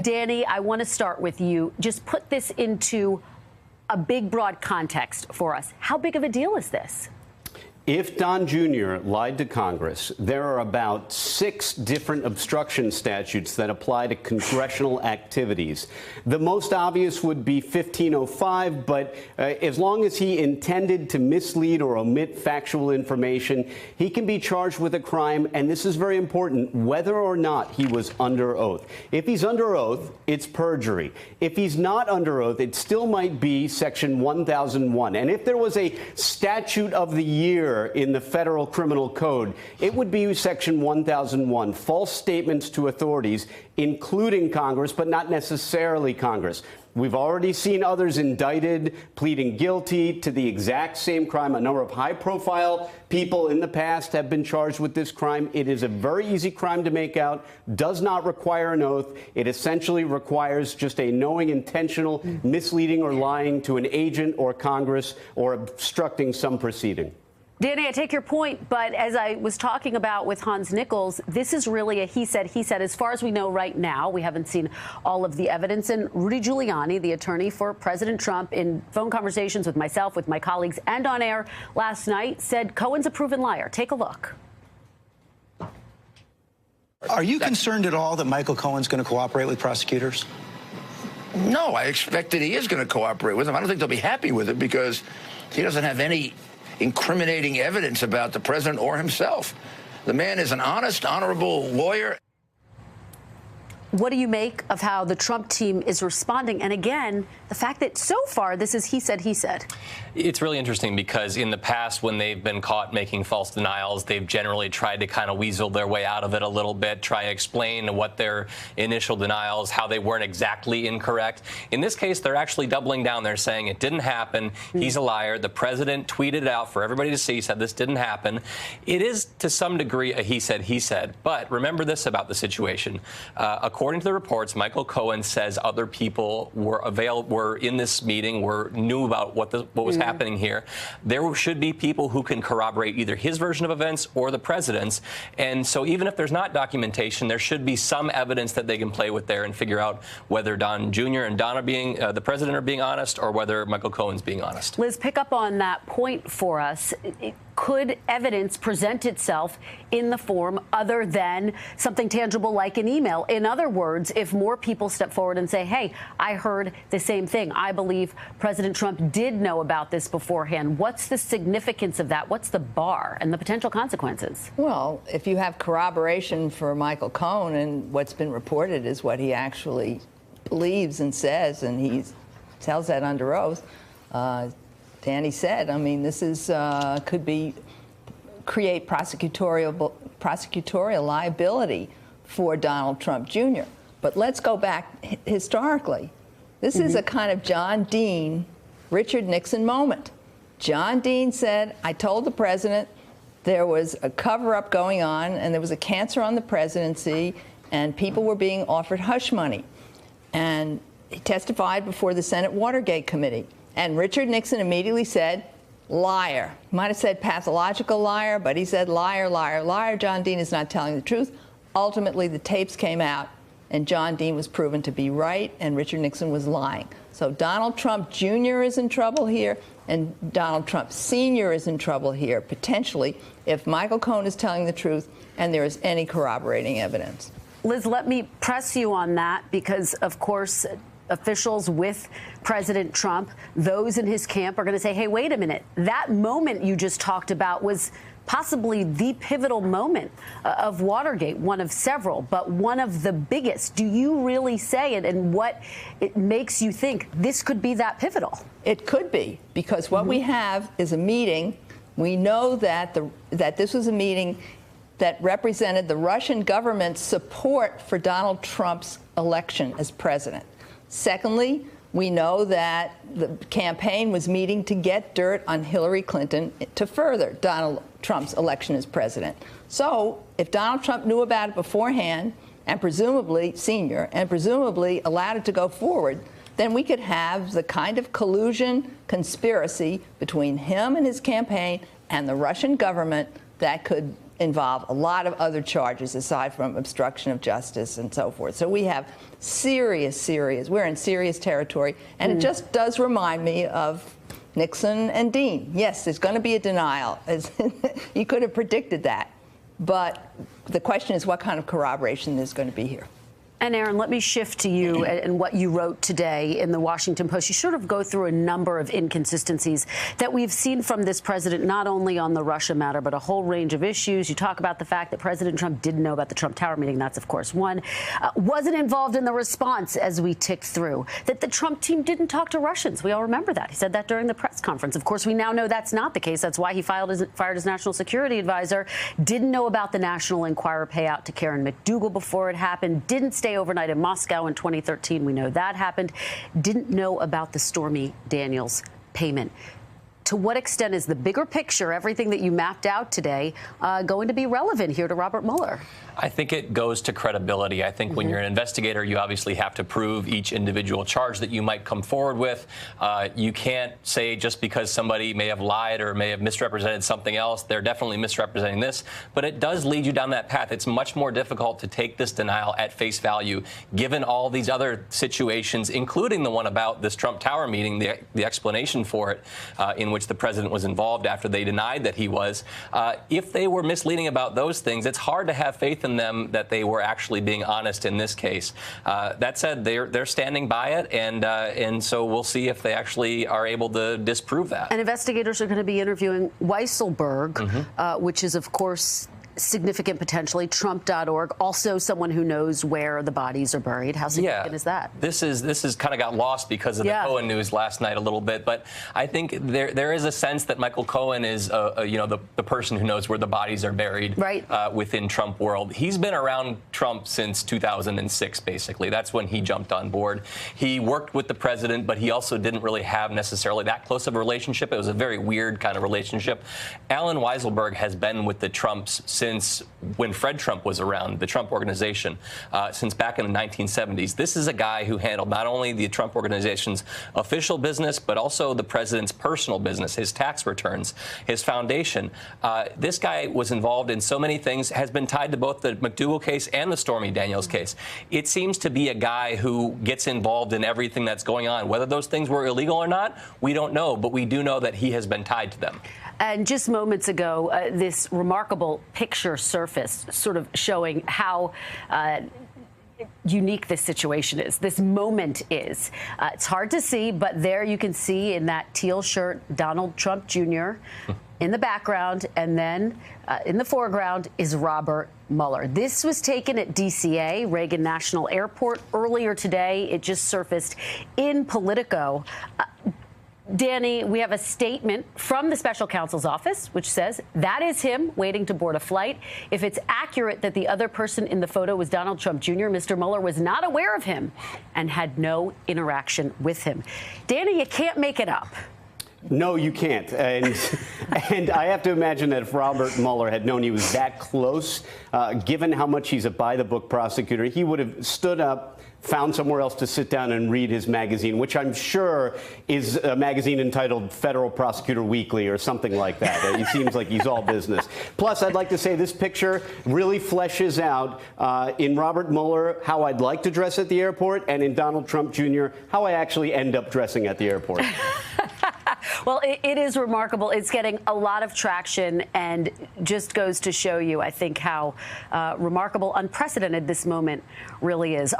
Danny, I want to start with you. Just put this into a big, broad context for us. How big of a deal is this? If Don Jr. lied to Congress, there are about 6 different obstruction statutes that apply to congressional activities. The most obvious would be 1505, but as long as he intended to mislead or omit factual information, he can be charged with a crime, and this is very important, whether or not he was under oath. If he's under oath, it's perjury. If he's not under oath, it still might be Section 1001. And if there was a statute of the year in the federal criminal code, it would be Section 1001, false statements to authorities, including Congress, but not necessarily Congress. We've already seen others indicted, pleading guilty to the exact same crime. A number of high-profile people in the past have been charged with this crime. It is a very easy crime to make out, does not require an oath. It essentially requires just a knowing, intentional misleading or lying to an agent or Congress or obstructing some proceeding. Danny, I take your point, but as I was talking about with Hans Nichols, this is really a he said, as far as we know right now. We haven't seen all of the evidence. And Rudy Giuliani, the attorney for President Trump, in phone conversations with myself, with my colleagues, and on air last night, said Cohen's a proven liar. Take a look. Are you concerned at all that Michael Cohen's going to cooperate with prosecutors? No, I expect that he is going to cooperate with them. I don't think they'll be happy with it because he doesn't have any incriminating evidence about the president or himself. The man is an honest, honorable lawyer. What do you make of how the Trump team is responding? And again, the fact that so far this is he said. It's really interesting because in the past, when they've been caught making false denials, they've generally tried to kind of weasel their way out of it a little bit, try to explain what their initial denials, how they weren't exactly incorrect. In this case, they're actually doubling down. They're saying it didn't happen. He's a liar. The president tweeted it out for everybody to see, said this didn't happen. It is to some degree a he said. But remember this about the situation. According to the reports, Michael Cohen says other people were in this meeting, knew about what was happening here. There should be people who can corroborate either his version of events or the president's. And so even if there's not documentation, there should be some evidence that they can play with there and figure out whether Don Jr. and Don the president are being honest or whether Michael Cohen's being honest. Liz, pick up on that point for us. Could evidence present itself in the form other than something tangible like an email? In other words, if more people step forward and say, hey, I heard the same thing. I believe President Trump did know about this beforehand. What's the significance of that? What's the bar and the potential consequences? Well, if you have corroboration for Michael Cohen and what's been reported is what he actually believes and says, and he tells that under oath, Danny said, I mean, this is could create prosecutorial liability for Donald Trump Jr. But let's go back historically. This is a kind of John Dean, Richard Nixon moment. John Dean said, I told the president there was a cover-up going on and there was a cancer on the presidency and people were being offered hush money. And he testified before the Senate Watergate Committee. And Richard Nixon immediately said, liar. He might have said pathological liar, but he said liar, liar, liar. John Dean is not telling the truth. Ultimately, the tapes came out, and John Dean was proven to be right, and Richard Nixon was lying. So Donald Trump Jr. is in trouble here, and Donald Trump Sr. is in trouble here, potentially, if Michael Cohen is telling the truth and there is any corroborating evidence. Liz, let me press you on that because, of course, officials with President Trump, those in his camp are going to say, hey, wait a minute. That moment you just talked about was possibly the pivotal moment of Watergate, one of several, but one of the biggest. Do you really say it, and what it makes you think this could be that pivotal? It could be, because what we have is a meeting. We know that that this was a meeting that represented the Russian government's support for Donald Trump's election as president. Secondly, we know that the campaign was meeting to get dirt on Hillary Clinton to further Donald Trump's election as president. So if Donald Trump knew about it beforehand and presumably Sr. and presumably allowed it to go forward, then we could have the kind of collusion conspiracy between him and his campaign and the Russian government that could involve a lot of other charges aside from obstruction of justice and so forth. So we have we're in serious territory. And it just does remind me of Nixon and Dean. Yes, there's going to be a denial. You could have predicted that. But the question is what kind of corroboration there's going to be here. And Aaron, let me shift to you and what you wrote today in the Washington Post. You sort of go through a number of inconsistencies that we've seen from this president, not only on the Russia matter, but a whole range of issues. You talk about the fact that President Trump didn't know about the Trump Tower meeting. That's, of course, one. Wasn't involved in the response as we ticked through. That the Trump team didn't talk to Russians. We all remember that. He said that during the press conference. Of course, we now know that's not the case. That's why he fired his national security advisor. Didn't know about the National Enquirer payout to Karen McDougal before it happened. Didn't stay overnight in Moscow in 2013. We know that happened. Didn't know about the Stormy Daniels payment. To what extent is the bigger picture, everything that you mapped out today, going to be relevant here to Robert Mueller? I think it goes to credibility. I think when you're an investigator, you obviously have to prove each individual charge that you might come forward with. You can't say just because somebody may have lied or may have misrepresented something else, they're definitely misrepresenting this. But it does lead you down that path. It's much more difficult to take this denial at face value, given all these other situations, including the one about this Trump Tower meeting, the explanation for it, in which the president was involved after they denied that he was. If they were misleading about those things, it's hard to have faith in them that they were actually being honest in this case. That said, they're standing by it, and so we'll see if they actually are able to disprove that. And investigators are going to be interviewing Weisselberg, which is, of course, significant potentially. Trump.org, also someone who knows where the bodies are buried. How significant is that? This is kind of got lost because of the Cohen news last night a little bit, but I think there is a sense that Michael Cohen is the person who knows where the bodies are buried within Trump world. He's been around Trump since 2006, basically. That's when he jumped on board. He worked with the president, but he also didn't really have necessarily that close of a relationship. It was a very weird kind of relationship. Alan Weisselberg has been with the Trumps since when Fred Trump was around, the Trump organization, since back in the 1970s. This is a guy who handled not only the Trump organization's official business, but also the president's personal business, his tax returns, his foundation. This guy was involved in so many things, has been tied to both the McDougal case and the Stormy Daniels case. It seems to be a guy who gets involved in everything that's going on. Whether those things were illegal or not, we don't know, but we do know that he has been tied to them. And just moments ago, this remarkable picture surfaced, sort of showing how unique this situation is, this moment is. It's hard to see, but there you can see in that teal shirt Donald Trump Jr. in the background, and then in the foreground is Robert Mueller. This was taken at DCA, Reagan National Airport, earlier today. It just surfaced in Politico. Danny, we have a statement from the special counsel's office, which says that is him waiting to board a flight. If it's accurate that the other person in the photo was Donald Trump Jr., Mr. Mueller was not aware of him and had no interaction with him. Danny, you can't make it up. No, you can't. And I have to imagine that if Robert Mueller had known he was that close, given how much he's a by-the-book prosecutor, he would have stood up, found somewhere else to sit down and read his magazine, which I'm sure is a magazine entitled Federal Prosecutor Weekly or something like that. It seems like he's all business. Plus, I'd like to say this picture really fleshes out in Robert Mueller how I'd like to dress at the airport, and in Donald Trump Jr. how I actually end up dressing at the airport. Well, it is remarkable. It's getting a lot of traction and just goes to show you, I think, how remarkable, unprecedented this moment really is.